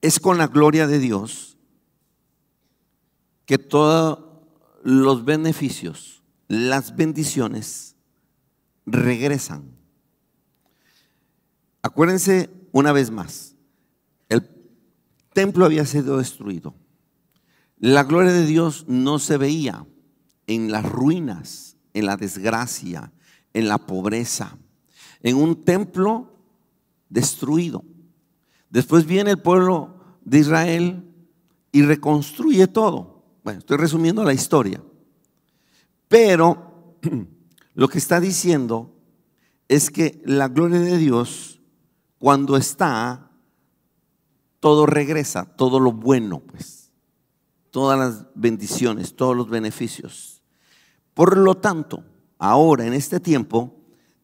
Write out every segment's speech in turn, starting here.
Es con la gloria de Dios que todos los beneficios, las bendiciones regresan. Acuérdense una vez más, el templo había sido destruido. La gloria de Dios no se veía en las ruinas, en la desgracia, en la pobreza, en un templo destruido. Después viene el pueblo de Israel y reconstruye todo. Bueno, estoy resumiendo la historia, pero lo que está diciendo es que la gloria de Dios, cuando está, todo regresa, todo lo bueno, pues, todas las bendiciones, todos los beneficios. Por lo tanto, ahora en este tiempo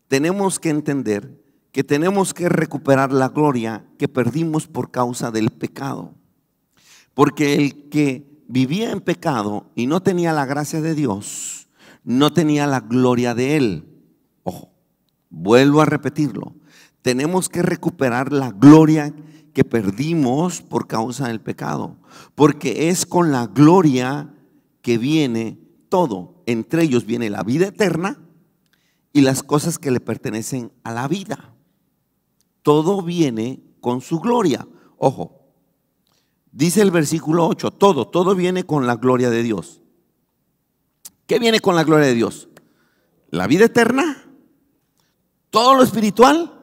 tenemos que entender que tenemos que recuperar la gloria que perdimos por causa del pecado. Porque el que vivía en pecado y no tenía la gracia de Dios, no tenía la gloria de Él. Ojo, vuelvo a repetirlo. Tenemos que recuperar la gloria que perdimos por causa del pecado. Porque es con la gloria que viene todo. Entre ellos viene la vida eterna y las cosas que le pertenecen a la vida. Todo viene con su gloria. Ojo, dice el versículo 8, todo viene con la gloria de Dios. ¿Qué viene con la gloria de Dios? La vida eterna, todo lo espiritual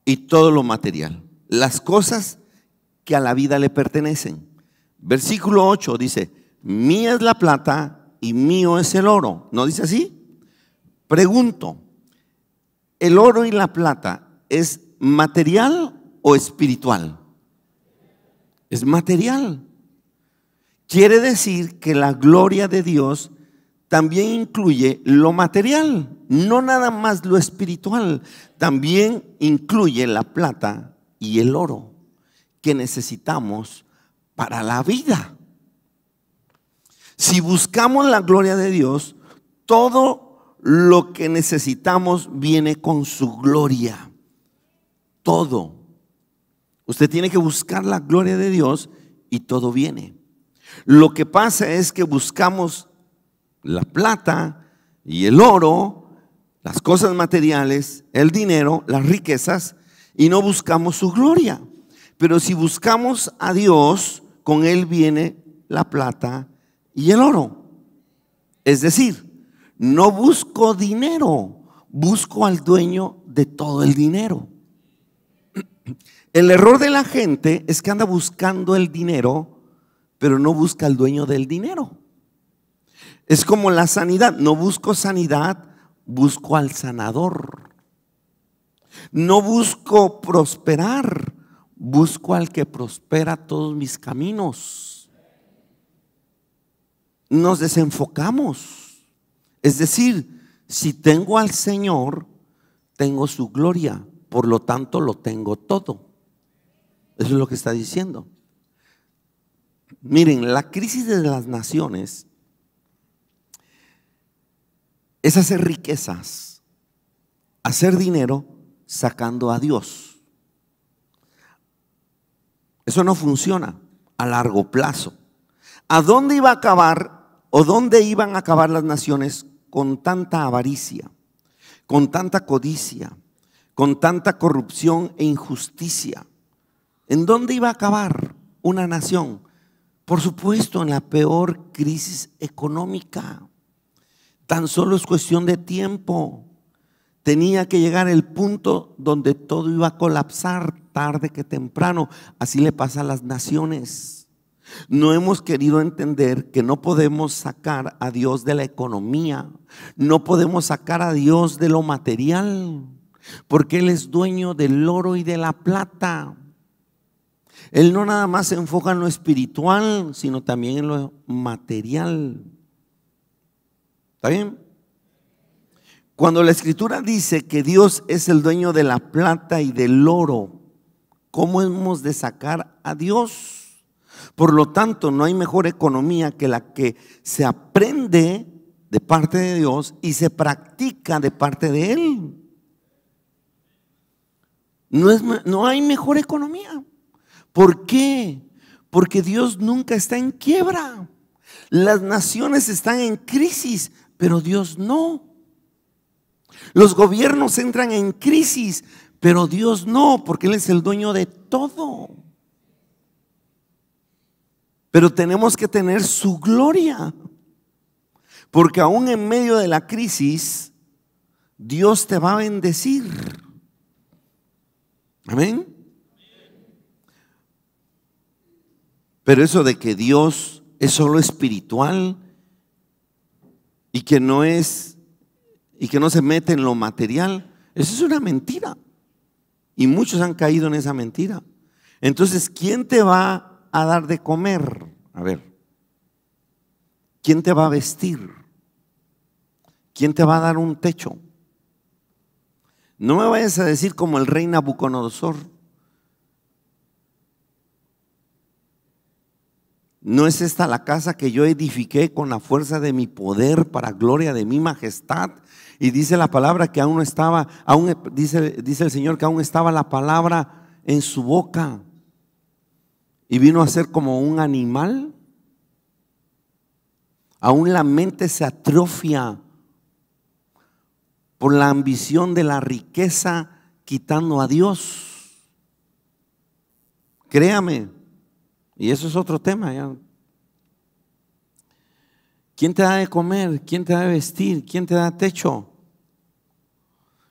y todo lo material. Las cosas que a la vida le pertenecen. Versículo 8 dice, mía es la plata y mío es el oro. ¿No dice así? Pregunto, ¿el oro y la plata es material o espiritual? Es material. Quiere decir que la gloria de Dios también incluye lo material, no nada más lo espiritual. También incluye la plata y el oro que necesitamos para la vida. Si buscamos la gloria de Dios, todo lo que necesitamos viene con su gloria. Todo. Usted tiene que buscar la gloria de Dios y todo viene. Lo que pasa es que buscamos la plata y el oro, las cosas materiales, el dinero, las riquezas, y no buscamos su gloria. Pero si buscamos a Dios, con Él viene la plata y el oro. Es decir, no busco dinero, busco al dueño de todo el dinero. El error de la gente es que anda buscando el dinero, pero no busca al dueño del dinero. Es como la sanidad, no busco sanidad, busco al sanador. No busco prosperar, busco al que prospera todos mis caminos. Nos desenfocamos. Es decir, si tengo al Señor, tengo su gloria, por lo tanto lo tengo todo. Eso es lo que está diciendo. Miren, la crisis de las naciones es hacer riquezas, hacer dinero sacando a Dios. Eso no funciona a largo plazo. ¿A dónde iba a acabar o dónde iban a acabar las naciones con tanta avaricia, con tanta codicia, con tanta corrupción e injusticia? ¿En dónde iba a acabar una nación? Por supuesto, en la peor crisis económica. Tan solo es cuestión de tiempo. Tenía que llegar el punto donde todo iba a colapsar tarde que temprano. Así le pasa a las naciones. No hemos querido entender que no podemos sacar a Dios de la economía. No podemos sacar a Dios de lo material, porque Él es dueño del oro y de la plata. Él no nada más se enfoca en lo espiritual, sino también en lo material. ¿Está bien? Cuando la Escritura dice que Dios es el dueño de la plata y del oro, ¿cómo hemos de sacar a Dios? Por lo tanto, no hay mejor economía que la que se aprende de parte de Dios y se practica de parte de Él. No hay mejor economía. ¿Por qué? Porque Dios nunca está en quiebra. Las naciones están en crisis, pero Dios no. Los gobiernos entran en crisis, pero Dios no, porque Él es el dueño de todo. Pero tenemos que tener su gloria, porque aún en medio de la crisis, Dios te va a bendecir. Amén. Pero eso de que Dios es solo espiritual y que no se mete en lo material, eso es una mentira. Y muchos han caído en esa mentira. Entonces, ¿quién te va a dar de comer? A ver, ¿quién te va a vestir? ¿Quién te va a dar un techo? No me vayas a decir como el rey Nabucodonosor. ¿No es esta la casa que yo edifiqué con la fuerza de mi poder para gloria de mi majestad? Y dice la palabra que aún no estaba, dice el Señor que aún estaba la palabra en su boca. Y vino a ser como un animal. Aún la mente se atrofia por la ambición de la riqueza, quitando a Dios. Créame. Y eso es otro tema ya. ¿Quién te da de comer? ¿Quién te da de vestir? ¿Quién te da techo?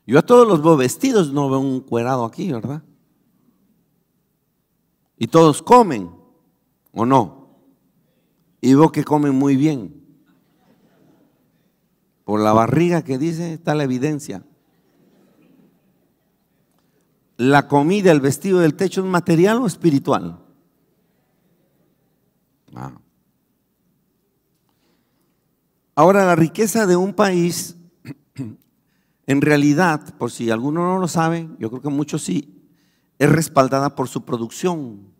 Yo a todos los veo vestidos, no veo un cuerado aquí, ¿verdad? Y todos comen, ¿o no? Y veo que comen muy bien. Por la barriga que dice está la evidencia. ¿La comida, el vestido, del techo es material o espiritual? Ahora, la riqueza de un país, en realidad, por si alguno no lo sabe, yo creo que muchos sí, es respaldada por su producción.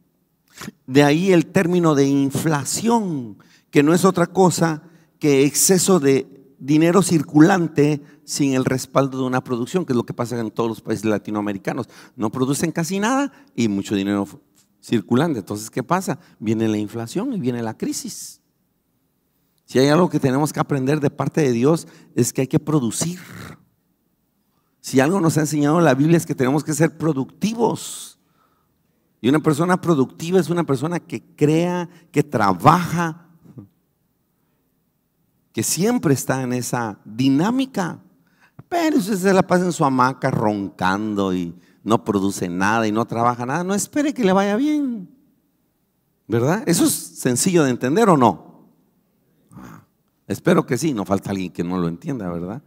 De ahí el término de inflación, que no es otra cosa que exceso de dinero circulante sin el respaldo de una producción, que es lo que pasa en todos los países latinoamericanos. No producen casi nada y mucho dinero circulante. Entonces, ¿qué pasa? Viene la inflación y viene la crisis. Si hay algo que tenemos que aprender de parte de Dios es que hay que producir. Si algo nos ha enseñado la Biblia es que tenemos que ser productivos. Y una persona productiva es una persona que crea, que trabaja, que siempre está en esa dinámica. Pero si usted se la pasa en su hamaca roncando y no produce nada y no trabaja nada, no espere que le vaya bien, ¿verdad? Eso es sencillo de entender, ¿o no? Espero que sí, no falta alguien que no lo entienda, ¿verdad?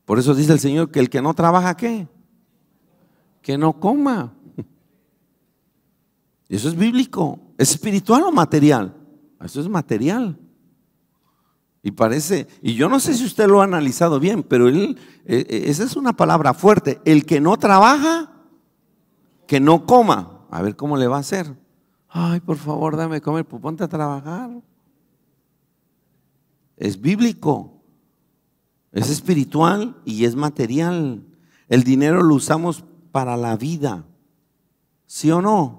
Por eso dice el Señor que el que no trabaja, ¿qué? Que no coma. Eso es bíblico. ¿Es espiritual o material? Eso es material. Y parece, y yo no sé si usted lo ha analizado bien, pero esa es una palabra fuerte. El que no trabaja, que no coma. A ver cómo le va a hacer. Ay, por favor, dame de comer, pues ponte a trabajar. Es bíblico, es espiritual y es material. El dinero lo usamos para la vida, ¿sí o no?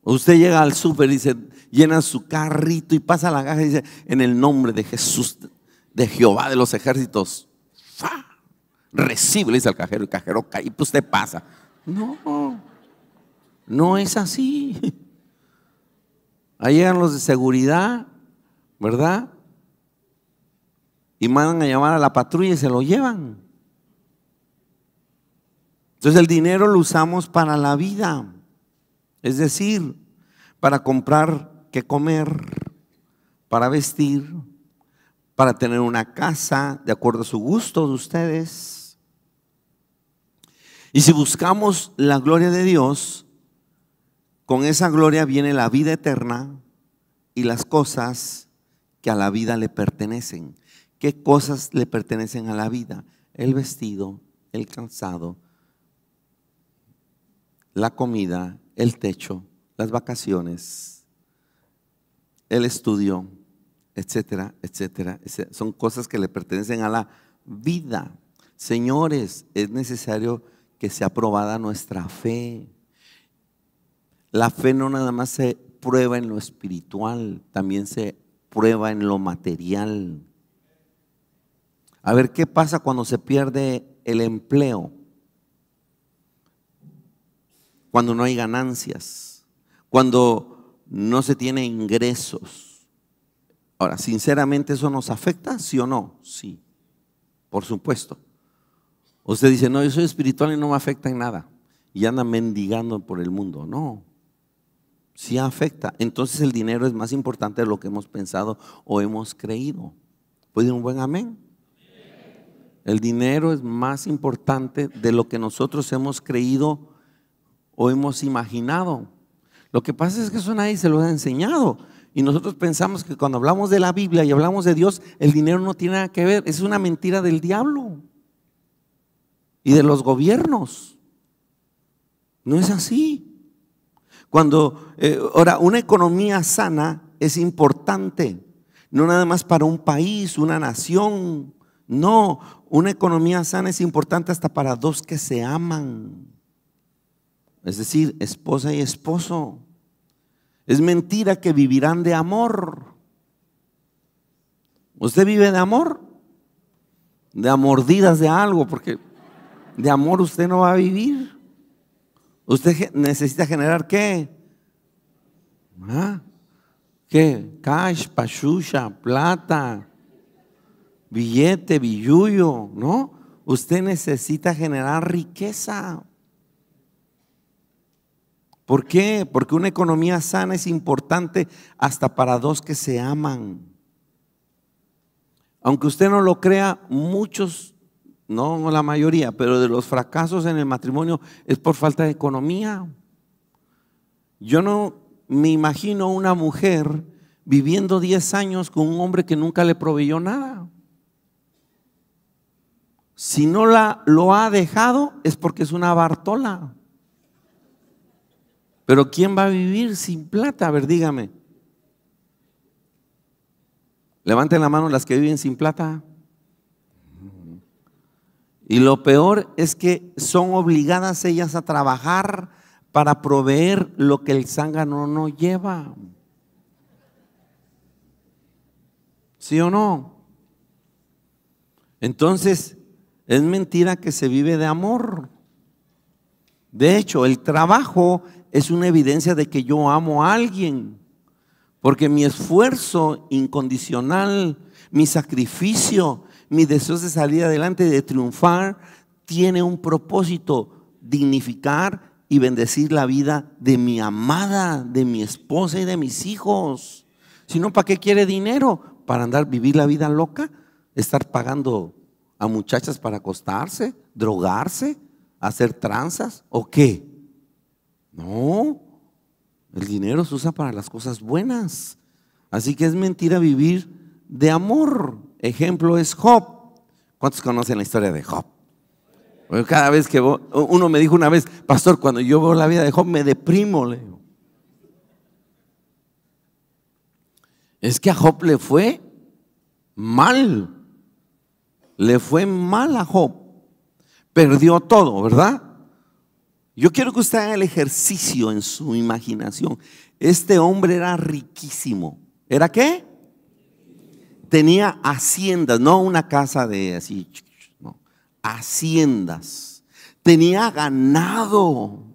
Usted llega al súper y dice, llena su carrito y pasa la caja y dice, en el nombre de Jesús, de Jehová de los ejércitos, ¡fa! Recibe, le dice al cajero, el cajero cae y pues usted pasa. No, no es así. Ahí llegan los de seguridad, ¿verdad? Y mandan a llamar a la patrulla y se lo llevan. Entonces el dinero lo usamos para la vida. Es decir, para comprar qué comer, para vestir, para tener una casa de acuerdo a su gusto de ustedes. Y si buscamos la gloria de Dios, con esa gloria viene la vida eterna y las cosas que a la vida le pertenecen. ¿Qué cosas le pertenecen a la vida? El vestido, el calzado, la comida, el techo, las vacaciones, el estudio, etcétera, etcétera, etcétera. Son cosas que le pertenecen a la vida. Señores, es necesario que sea probada nuestra fe. La fe no nada más se prueba en lo espiritual, también se prueba en lo material. A ver, ¿qué pasa cuando se pierde el empleo? Cuando no hay ganancias, cuando no se tiene ingresos. Ahora, sinceramente, ¿eso nos afecta? ¿Sí o no? Sí, por supuesto. Usted dice, no, yo soy espiritual y no me afecta en nada. Y anda mendigando por el mundo. No, sí afecta. Entonces el dinero es más importante de lo que hemos pensado o hemos creído. ¿Puede ir un buen amén? El dinero es más importante de lo que nosotros hemos creído o hemos imaginado. Lo que pasa es que eso nadie se lo ha enseñado. Y nosotros pensamos que cuando hablamos de la Biblia y hablamos de Dios, el dinero no tiene nada que ver. Es una mentira del diablo y de los gobiernos. No es así. Ahora, una economía sana es importante, no nada más para un país, una nación. No, una economía sana es importante hasta para dos que se aman. Es decir, esposa y esposo. Es mentira que vivirán de amor. ¿Usted vive de amor? De a mordidas de algo, porque de amor usted no va a vivir. Usted necesita generar ¿qué? ¿Qué? Cash, pachucha, plata, billete, billullo, ¿no? Usted necesita generar riqueza. ¿Por qué? Porque una economía sana es importante hasta para dos que se aman. Aunque usted no lo crea, muchos, no la mayoría, pero de los fracasos en el matrimonio es por falta de economía. Yo no me imagino una mujer viviendo 10 años con un hombre que nunca le proveyó nada. Si no lo ha dejado es porque es una bartola. Pero ¿quién va a vivir sin plata? A ver, dígame. Levanten la mano las que viven sin plata. Y lo peor es que son obligadas ellas a trabajar para proveer lo que el zángano no lleva. ¿Sí o no? Entonces, es mentira que se vive de amor. De hecho, el trabajo es una evidencia de que yo amo a alguien, porque mi esfuerzo incondicional, mi sacrificio, mi deseo de salir adelante, de triunfar, tiene un propósito: dignificar y bendecir la vida de mi amada, de mi esposa y de mis hijos. Si no, ¿para qué quiere dinero? ¿Para vivir la vida loca? ¿Estar pagando a muchachas para acostarse, drogarse, hacer tranzas o qué? No, el dinero se usa para las cosas buenas. Así que es mentira vivir de amor. Ejemplo es Job. ¿Cuántos conocen la historia de Job? Porque cada vez que uno me dijo una vez, pastor, cuando yo veo la vida de Job me deprimo, le digo. Es que a Job le fue mal. Le fue mal a Job. Perdió todo, ¿verdad? Yo quiero que usted haga el ejercicio en su imaginación. Este hombre era riquísimo. ¿Era qué? Tenía haciendas, no una casa de así, no, haciendas. Tenía ganado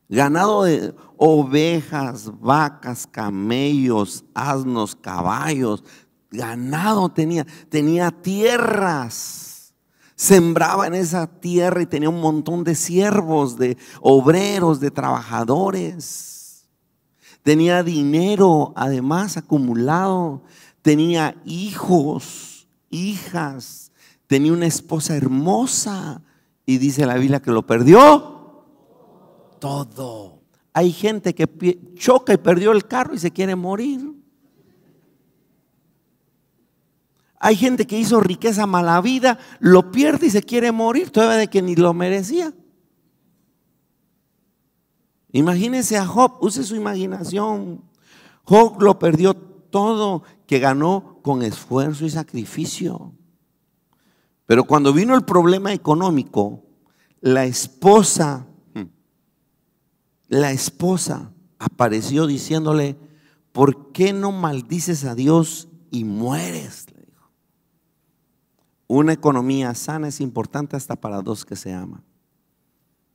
de ovejas, vacas, camellos, asnos, caballos. Ganado tenía tierras. Sembraba en esa tierra y tenía un montón de siervos, de obreros, de trabajadores. Tenía dinero además acumulado. Tenía hijos, hijas. Tenía una esposa hermosa. Y dice la Biblia que lo perdió todo. Hay gente que choca y perdió el carro y se quiere morir. Hay gente que hizo riqueza mala vida, lo pierde y se quiere morir, todavía de que ni lo merecía. Imagínense a Job, use su imaginación. Job lo perdió todo, que ganó con esfuerzo y sacrificio. Pero cuando vino el problema económico, la esposa apareció diciéndole: ¿por qué no maldices a Dios y mueres? Le dijo. Una economía sana es importante hasta para dos que se aman.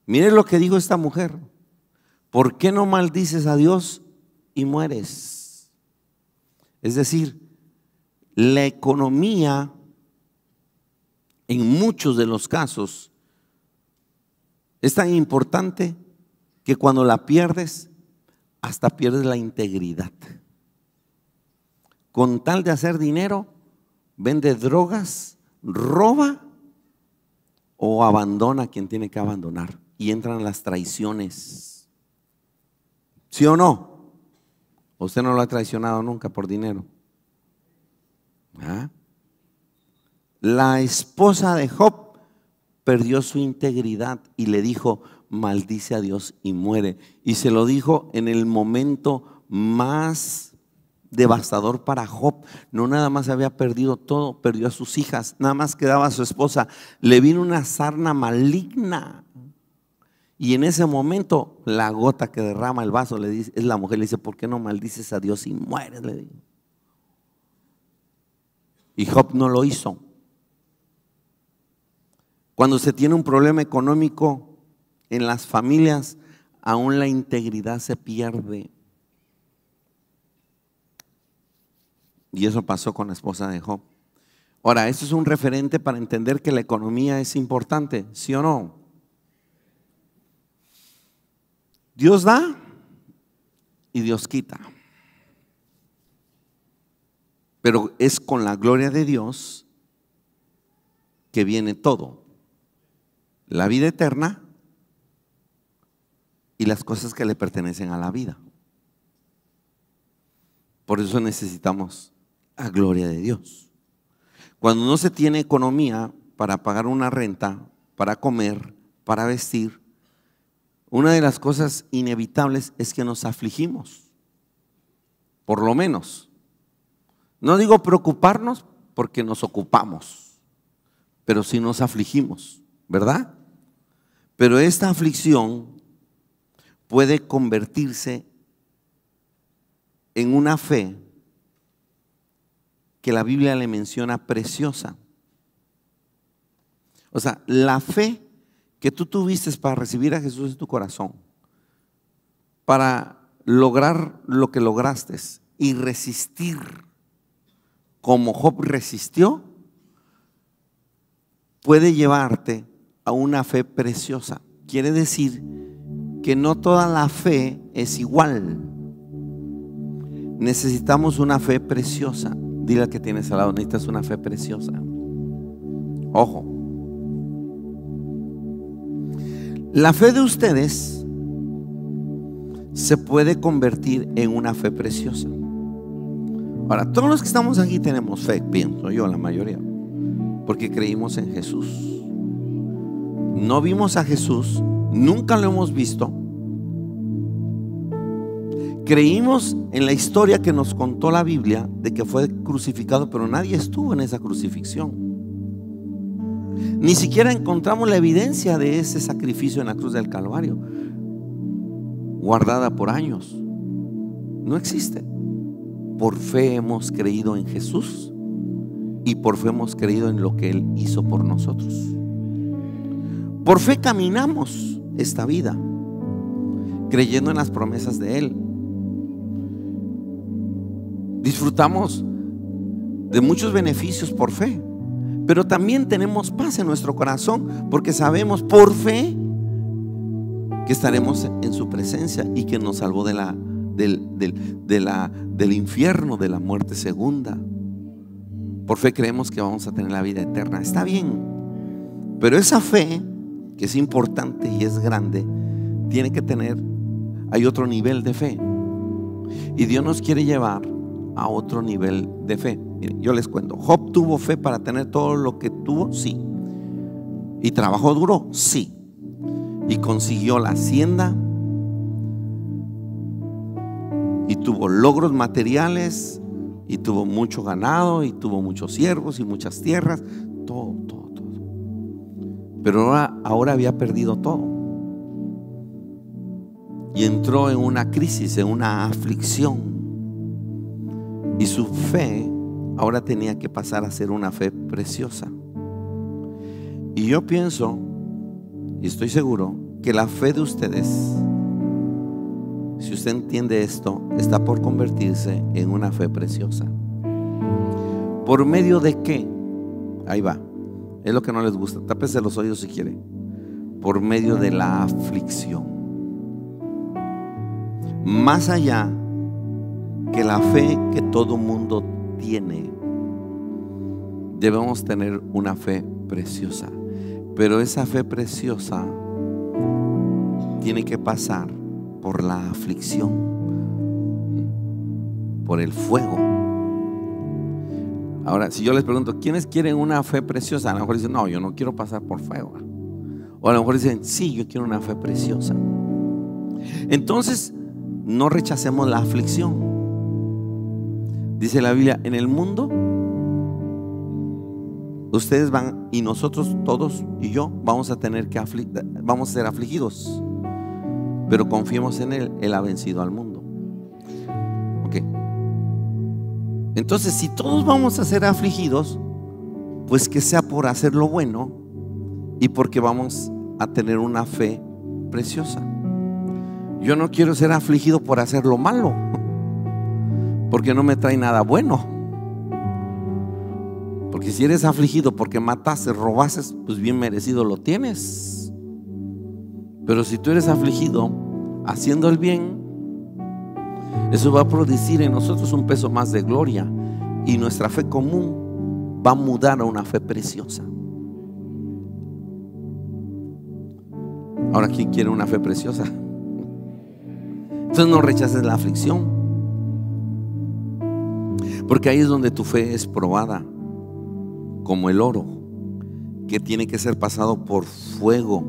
Miren lo que dijo esta mujer: ¿por qué no maldices a Dios y mueres? Es decir, la economía en muchos de los casos es tan importante que cuando la pierdes, hasta pierdes la integridad. Con tal de hacer dinero, vende drogas, roba o abandona a quien tiene que abandonar. Y entran las traiciones. ¿Sí o no? ¿Usted no lo ha traicionado nunca por dinero? ¿Ah? La esposa de Job perdió su integridad y le dijo: maldice a Dios y muere. Y se lo dijo en el momento más devastador para Job. No nada más había perdido todo, perdió a sus hijas, nada más quedaba a su esposa. Le vino una sarna maligna. Y en ese momento la gota que derrama el vaso le dice, es la mujer, le dice: ¿por qué no maldices a Dios y mueres? Le dijo. Y Job no lo hizo. Cuando se tiene un problema económico en las familias, aún la integridad se pierde. Y eso pasó con la esposa de Job. Ahora, esto es un referente para entender que la economía es importante, ¿sí o no? Dios da y Dios quita. Pero es con la gloria de Dios que viene todo. La vida eterna y las cosas que le pertenecen a la vida. Por eso necesitamos la gloria de Dios. Cuando no se tiene economía para pagar una renta, para comer, para vestir, una de las cosas inevitables es que nos afligimos, por lo menos. No digo preocuparnos porque nos ocupamos, pero sí nos afligimos, ¿verdad? Pero esta aflicción puede convertirse en una fe que la Biblia le menciona preciosa. O sea, la fe que tú tuviste para recibir a Jesús en tu corazón, para lograr lo que lograste y resistir como Job resistió, puede llevarte a una fe preciosa. Quiere decir que no toda la fe es igual. Necesitamos una fe preciosa. Dile al que tienes al lado: necesitas una fe preciosa. Ojo. La fe de ustedes se puede convertir en una fe preciosa. Ahora, todos los que estamos aquí tenemos fe, pienso yo, la mayoría, porque creímos en Jesús. No vimos a Jesús, nunca lo hemos visto. Creímos en la historia que nos contó la Biblia de que fue crucificado, pero nadie estuvo en esa crucifixión. Ni siquiera encontramos la evidencia de ese sacrificio en la cruz del Calvario, guardada por años. No existe. Por fe hemos creído en Jesús y por fe hemos creído en lo que Él hizo por nosotros. Por fe caminamos esta vida, creyendo en las promesas de Él. Disfrutamos de muchos beneficios por fe, pero también tenemos paz en nuestro corazón porque sabemos por fe que estaremos en su presencia y que nos salvó del infierno, de la muerte segunda. Por fe creemos que vamos a tener la vida eterna. Está bien, pero esa fe, que es importante y es grande, tiene que tener, hay otro nivel de fe, y Dios nos quiere llevar a otro nivel de fe. Miren, yo les cuento. Job tuvo fe para tener todo lo que tuvo, sí. Y trabajó duro, sí. Y consiguió la hacienda, y tuvo logros materiales, y tuvo mucho ganado, y tuvo muchos siervos y muchas tierras, todo. Pero ahora había perdido todo. Y entró en una crisis, en una aflicción. Y su fe ahora tenía que pasar a ser una fe preciosa. Y yo pienso, y estoy seguro, que la fe de ustedes, si usted entiende esto, está por convertirse en una fe preciosa. ¿Por medio de qué? Ahí va. Es lo que no les gusta. Tápese los oídos si quiere. Por medio de la aflicción. Más allá que la fe que todo mundo tiene, debemos tener una fe preciosa. Pero esa fe preciosa tiene que pasar por la aflicción, por el fuego. Ahora, si yo les pregunto, ¿quiénes quieren una fe preciosa? A lo mejor dicen, no, yo no quiero pasar por fuego. O a lo mejor dicen, sí, yo quiero una fe preciosa. Entonces, no rechacemos la aflicción. Dice la Biblia, en el mundo ustedes van, y nosotros todos y yo vamos a tener que vamos a ser afligidos, pero confiemos en Él. Él ha vencido al mundo. Ok. Entonces, si todos vamos a ser afligidos, pues que sea por hacer lo bueno y porque vamos a tener una fe preciosa. Yo no quiero ser afligido por hacer lo malo, porque no me trae nada bueno. Porque si eres afligido porque mataste, robaste, pues bien merecido lo tienes. Pero si tú eres afligido haciendo el bien, eso va a producir en nosotros un peso más de gloria, y nuestra fe común va a mudar a una fe preciosa. Ahora, ¿quién quiere una fe preciosa? Entonces no rechaces la aflicción, porque ahí es donde tu fe es probada, como el oro, que tiene que ser pasado por fuego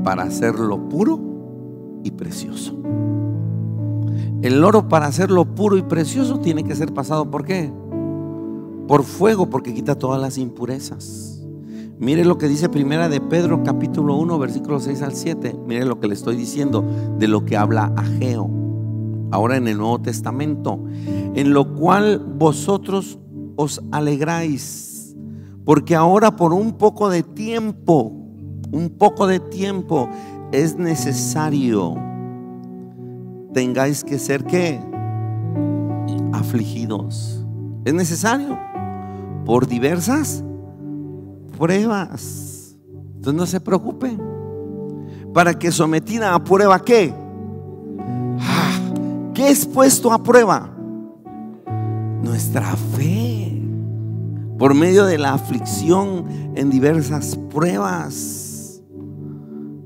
para hacerlo puro y precioso. El oro, para hacerlo puro y precioso, tiene que ser pasado ¿por qué? Por fuego, porque quita todas las impurezas. Mire lo que dice Primera de Pedro capítulo 1 versículos 6 al 7. Mire lo que le estoy diciendo de lo que habla Ageo ahora en el Nuevo Testamento: en lo cual vosotros os alegráis, porque ahora por un poco de tiempo es necesario tengáis que ser ¿qué? Afligidos. Es necesario por diversas pruebas. Entonces no se preocupe, para que sometida a prueba ¿qué? ¿Qué es puesto a prueba? Nuestra fe, por medio de la aflicción en diversas pruebas.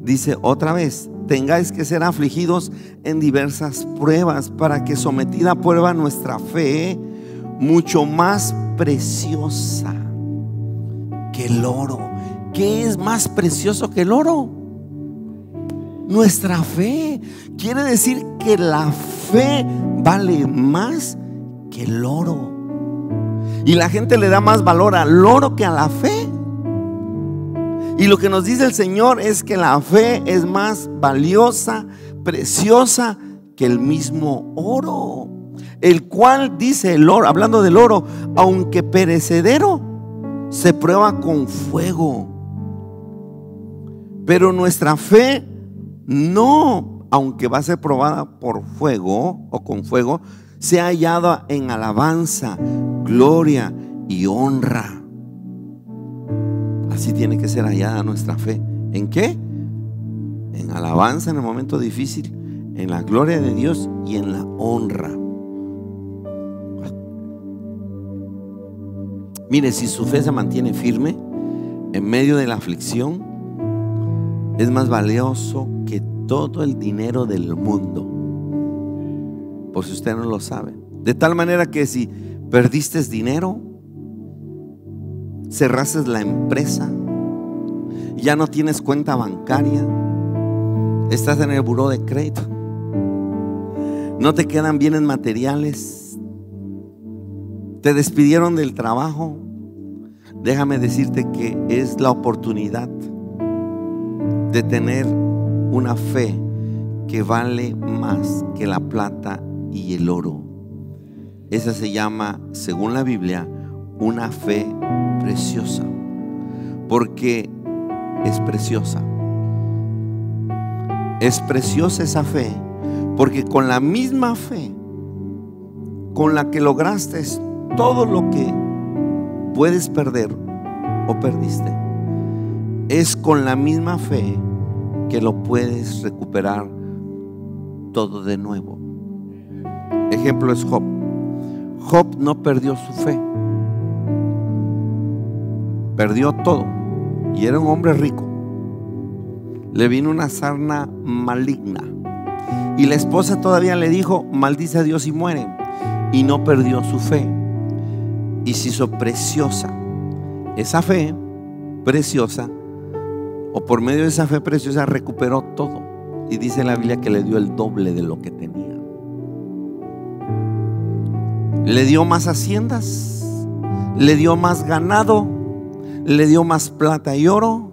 Dice otra vez, tengáis que ser afligidos en diversas pruebas, para que sometida a prueba nuestra fe, mucho más preciosa que el oro. ¿Qué es más precioso que el oro? Nuestra fe. Quiere decir que la fe vale más que el oro. Y la gente le da más valor al oro que a la fe. Y lo que nos dice el Señor es que la fe es más valiosa, preciosa que el mismo oro, el cual, dice el oro, hablando del oro, aunque perecedero, se prueba con fuego. Pero nuestra fe no, aunque va a ser probada por fuego o con fuego, sea hallada en alabanza, gloria y honra. Así tiene que ser hallada nuestra fe. ¿En qué? En alabanza en el momento difícil, en la gloria de Dios y en la honra. Mire, si su fe se mantiene firme en medio de la aflicción, es más valioso que todo el dinero del mundo, por si usted no lo sabe. De tal manera que si perdiste dinero, cerraste la empresa, ya no tienes cuenta bancaria, estás en el buró de crédito, no te quedan bienes materiales, te despidieron del trabajo, déjame decirte que es la oportunidad de tener una fe que vale más que la plata y el oro. Esa se llama, según la Biblia, una fe preciosa, porque es preciosa. Es preciosa esa fe, porque con la misma fe con la que lograste todo lo que puedes perder o perdiste, es con la misma fe que lo puedes recuperar todo de nuevo. Ejemplo es Job. Job no perdió su fe, perdió todo, y era un hombre rico. Le vino una sarna maligna y la esposa todavía le dijo: maldice a Dios y muere. Y no perdió su fe y se hizo preciosa. Esa fe preciosa, o por medio de esa fe preciosa, recuperó todo. Y dice la Biblia que le dio el doble de lo que tenía. Le dio más haciendas, le dio más ganado, le dio más plata y oro,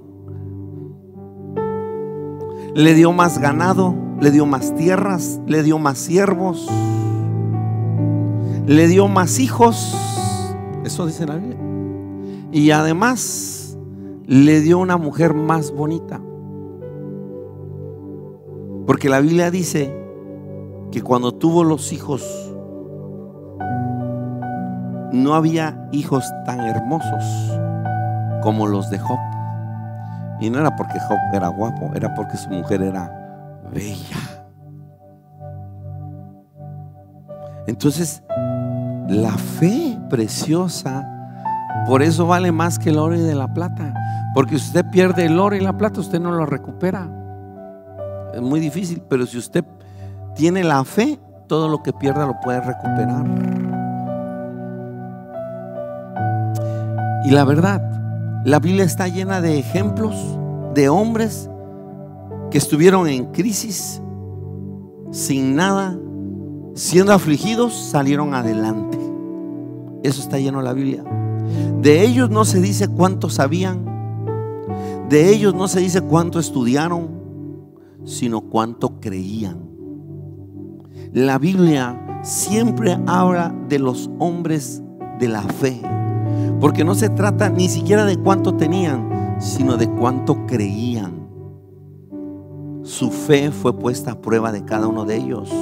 le dio más ganado, le dio más tierras, le dio más siervos, le dio más hijos. Eso dice la Biblia. Y además le dio una mujer más bonita, porque la Biblia dice que cuando tuvo los hijos, no había hijos tan hermosos como los de Job. Y no era porque Job era guapo, era porque su mujer era bella. Entonces, la fe preciosa, por eso vale más que el oro y de la plata. Porque si usted pierde el oro y la plata, usted no lo recupera. Es muy difícil, pero si usted tiene la fe, todo lo que pierda lo puede recuperar. Y la verdad, la Biblia está llena de ejemplos de hombres que estuvieron en crisis, sin nada, siendo afligidos, salieron adelante. Eso está lleno de la Biblia. De ellos no se dice cuánto sabían, de ellos no se dice cuánto estudiaron, sino cuánto creían. La Biblia siempre habla de los hombres de la fe, porque no se trata ni siquiera de cuánto tenían, sino de cuánto creían. Su fe fue puesta a prueba de cada uno de ellos.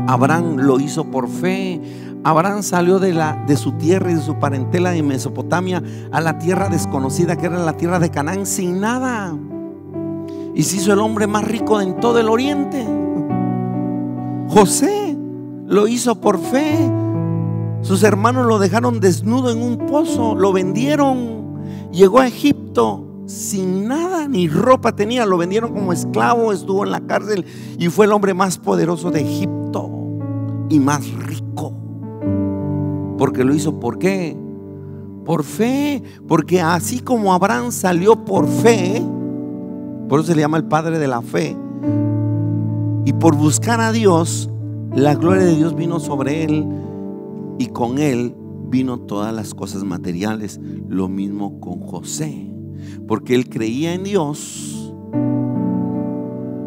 Abraham lo hizo por fe. Abraham salió de su tierra y de su parentela de Mesopotamia a la tierra desconocida, que era la tierra de Canaán, sin nada, y se hizo el hombre más rico en todo el oriente. José lo hizo por fe. Sus hermanos lo dejaron desnudo en un pozo, lo vendieron, llegó a Egipto sin nada, ni ropa tenía, lo vendieron como esclavo, estuvo en la cárcel y fue el hombre más poderoso de Egipto y más rico, porque lo hizo. ¿Por qué? Por fe. Porque así como Abraham salió por fe, por eso se le llama el padre de la fe, y por buscar a Dios, la gloria de Dios vino sobre él, y con él vino todas las cosas materiales. Lo mismo con José, porque él creía en Dios,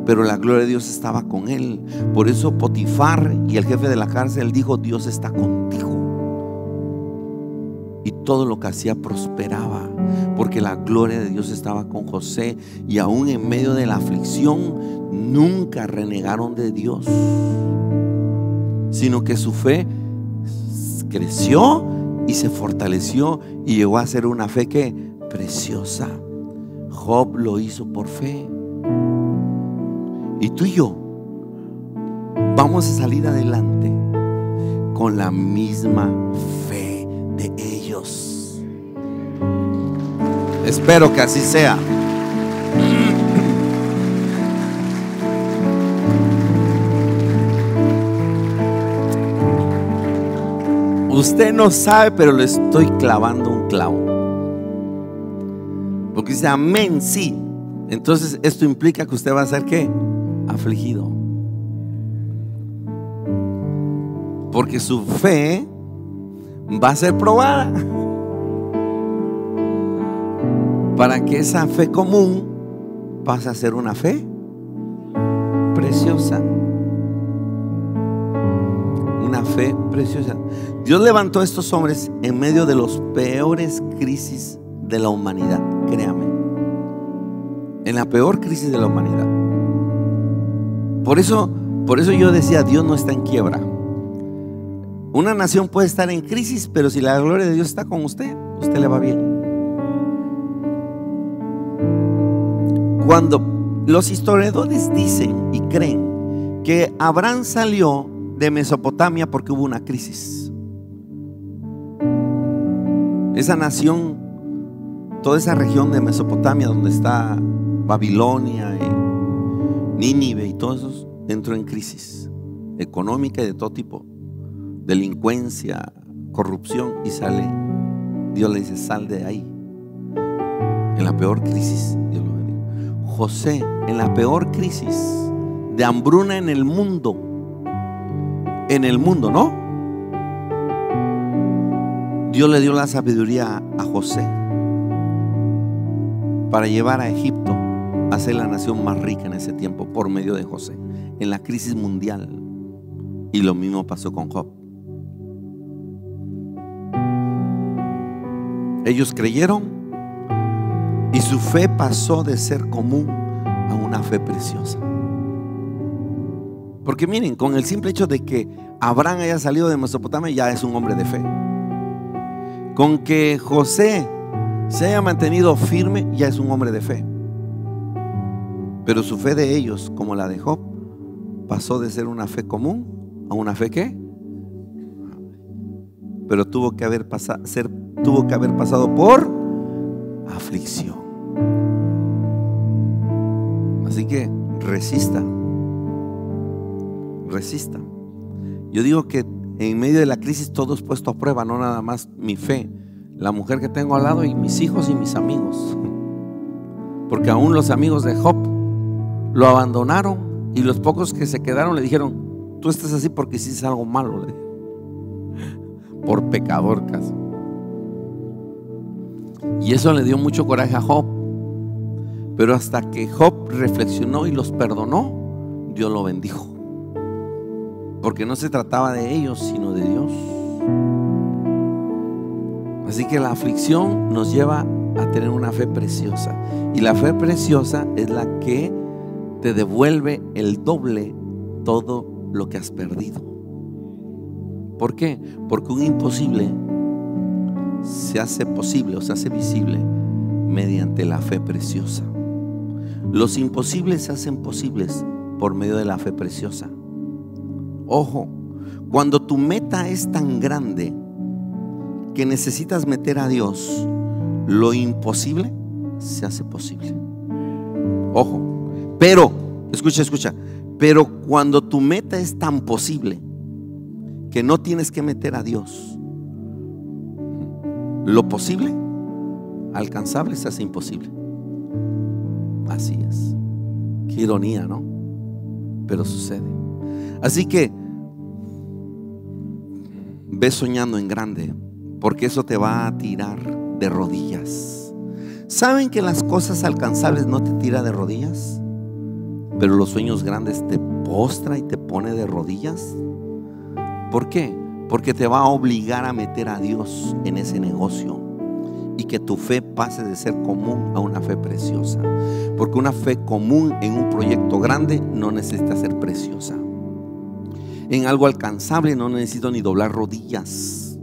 pero la gloria de Dios estaba con él. Por eso Potifar y el jefe de la cárcel dijo: Dios está contigo. Y todo lo que hacía prosperaba, porque la gloria de Dios estaba con José. Y aún en medio de la aflicción, nunca renegaron de Dios, sino que su fe creció y se fortaleció y llegó a ser una fe que preciosa. Job lo hizo por fe. Y tú y yo vamos a salir adelante con la misma fe de ellos. Espero que así sea. Usted no sabe, pero le estoy clavando un clavo, porque dice amén, sí. Entonces esto implica que usted va a ser ¿qué? Afligido, porque su fe va a ser probada, para que esa fe común pasa a ser una fe preciosa. Una fe preciosa. Dios levantó a estos hombres en medio de los peores crisis de la humanidad, créame. En la peor crisis de la humanidad. Por eso yo decía, Dios no está en quiebra. Una nación puede estar en crisis, pero si la gloria de Dios está con usted, usted le va bien. Cuando los historiadores dicen y creen que Abraham salió de Mesopotamia porque hubo una crisis. Esa nación, toda esa región de Mesopotamia donde está Babilonia y Nínive y todo eso, entró en crisis económica y de todo tipo, delincuencia, corrupción, y sale, Dios le dice, sal de ahí. En la peor crisis, Dios lo bendiga. José, en la peor crisis de hambruna en el mundo, ¿no? Dios le dio la sabiduría a José para llevar a Egipto a ser la nación más rica en ese tiempo por medio de José, en la crisis mundial. Y lo mismo pasó con Job. Ellos creyeron y su fe pasó de ser común a una fe preciosa. Porque miren, con el simple hecho de que Abraham haya salido de Mesopotamia, ya es un hombre de fe. Con que José se haya mantenido firme, ya es un hombre de fe. Pero su fe de ellos, como la de Job, pasó de ser una fe común a una fe ¿qué? Pero tuvo que haber pasado por aflicción. Así que resista. Yo digo que en medio de la crisis todo es puesto a prueba, no nada más mi fe, la mujer que tengo al lado y mis hijos y mis amigos. Porque aún los amigos de Job lo abandonaron, y los pocos que se quedaron le dijeron, tú estás así porque hiciste algo malo, por pecador casi. Y eso le dio mucho coraje a Job. Pero hasta que Job reflexionó y los perdonó, Dios lo bendijo. Porque no se trataba de ellos, sino de Dios. Así que la aflicción nos lleva a tener una fe preciosa. Y la fe preciosa es la que te devuelve el doble todo lo que has perdido. ¿Por qué? Porque un imposible se hace posible o se hace visible mediante la fe preciosa. Los imposibles se hacen posibles por medio de la fe preciosa. Ojo, cuando tu meta es tan grande que necesitas meter a Dios, lo imposible se hace posible. Ojo, pero, escucha, pero cuando tu meta es tan posible que no tienes que meter a Dios, lo posible, alcanzable, se hace imposible. Así es. Qué ironía, ¿no? Pero sucede. Así que ve soñando en grande, porque eso te va a tirar de rodillas. ¿Saben que las cosas alcanzables no te tiran de rodillas? Pero los sueños grandes te postra y te pone de rodillas. ¿Por qué? Porque te va a obligar a meter a Dios en ese negocio y que tu fe pase de ser común a una fe preciosa. Porque una fe común en un proyecto grande no necesita ser preciosa. En algo alcanzable no necesito ni doblar rodillas,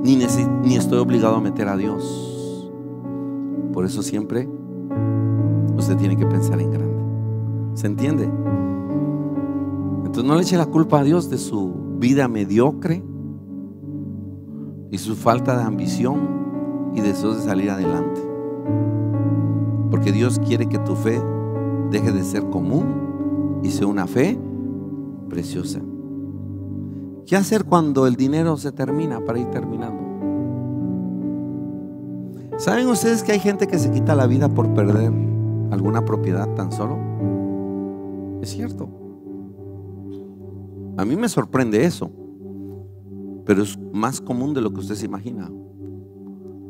ni estoy obligado a meter a Dios. Por eso siempre usted tiene que pensar en grande. ¿Se entiende? Entonces no le eche la culpa a Dios de su vida mediocre y su falta de ambición y deseos de salir adelante. Porque Dios quiere que tu fe deje de ser común y sea una fe preciosa. ¿Qué hacer cuando el dinero se termina para ir terminando? ¿Saben ustedes que hay gente que se quita la vida por perder alguna propiedad tan solo? Es cierto. A mí me sorprende eso, pero es más común de lo que usted se imagina.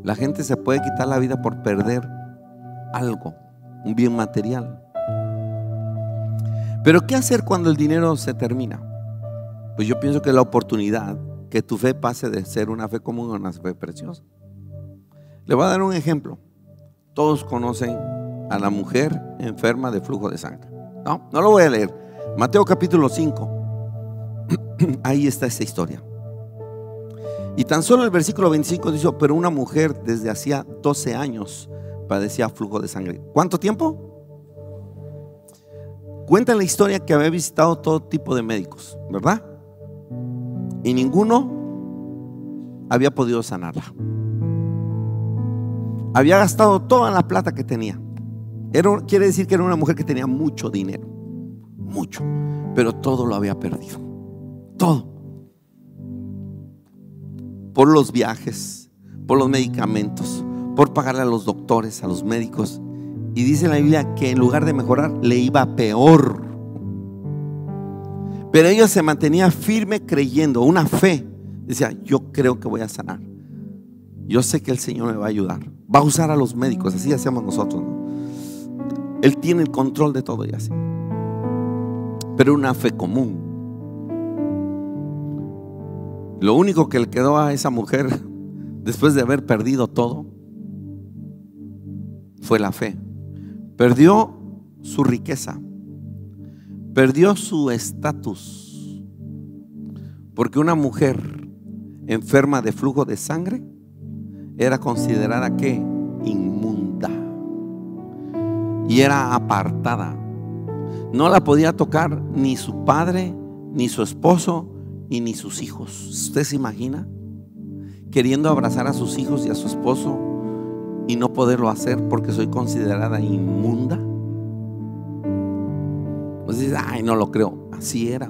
La gente se puede quitar la vida por perder algo, un bien material. Pero ¿qué hacer cuando el dinero se termina? Pues yo pienso que es la oportunidad que tu fe pase de ser una fe común a una fe preciosa. Le voy a dar un ejemplo. Todos conocen a la mujer enferma de flujo de sangre. No lo voy a leer. Mateo capítulo 5. Ahí está esta historia. Y tan solo el versículo 25 dice: pero una mujer desde hacía 12 años padecía flujo de sangre. ¿Cuánto tiempo? Cuenta la historia que había visitado todo tipo de médicos, ¿verdad? Y ninguno había podido sanarla. Había gastado toda la plata que tenía. Quiere decir que era una mujer que tenía mucho dinero, mucho, pero todo lo había perdido. Todo. Por los viajes, por los medicamentos, por pagarle a los doctores, a los médicos. Y dice la Biblia que en lugar de mejorar, le iba peor. Pero ella se mantenía firme creyendo, una fe. Decía: yo creo que voy a sanar. Yo sé que el Señor me va a ayudar. Va a usar a los médicos, así hacemos nosotros, ¿no? Él tiene el control de todo y así. Pero una fe común. Lo único que le quedó a esa mujer, después de haber perdido todo, fue la fe. Perdió su riqueza, perdió su estatus, porque una mujer enferma de flujo de sangre era considerada ¿qué? Inmunda, y era apartada. No la podía tocar ni su padre, ni su esposo, y ni sus hijos. ¿Usted se imagina queriendo abrazar a sus hijos y a su esposo y no poderlo hacer porque soy considerada inmunda? Pues dice: ay, no lo creo. Así era.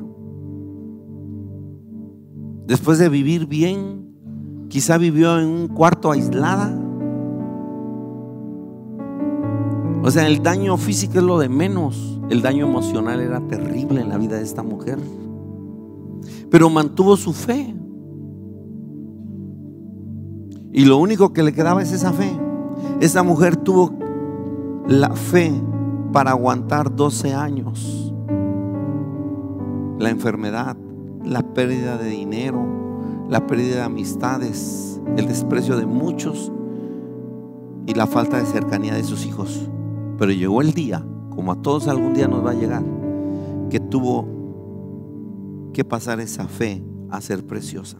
Después de vivir bien, quizá vivió en un cuarto aislada. O sea, el daño físico es lo de menos. El daño emocional era terrible en la vida de esta mujer. Pero mantuvo su fe. Y lo único que le quedaba es esa fe. Esa mujer tuvo la fe para aguantar 12 años. La enfermedad, la pérdida de dinero, la pérdida de amistades, el desprecio de muchos y la falta de cercanía de sus hijos. Pero llegó el día, como a todos algún día nos va a llegar, que tuvo que pasar esa fe a ser preciosa.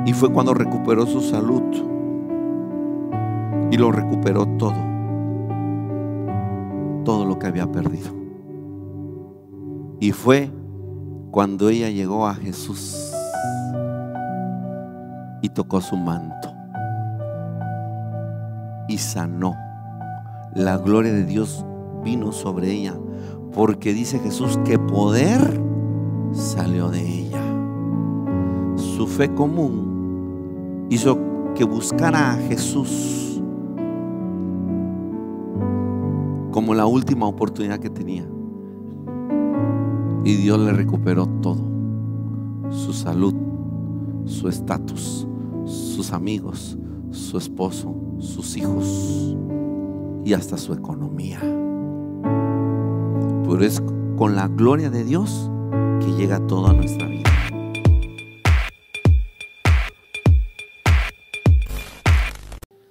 Y fue cuando recuperó su salud y lo recuperó todo lo que había perdido. Y fue cuando ella llegó a Jesús y tocó su manto y sanó. La gloria de Dios vino sobre ella, porque dice Jesús que poder salió de ella. Su fe común hizo que buscara a Jesús como la última oportunidad que tenía, y Dios le recuperó todo: su salud, su estatus, sus amigos, su esposo, sus hijos y hasta su economía. Pero es con la gloria de Dios que llega todo a nuestra vida.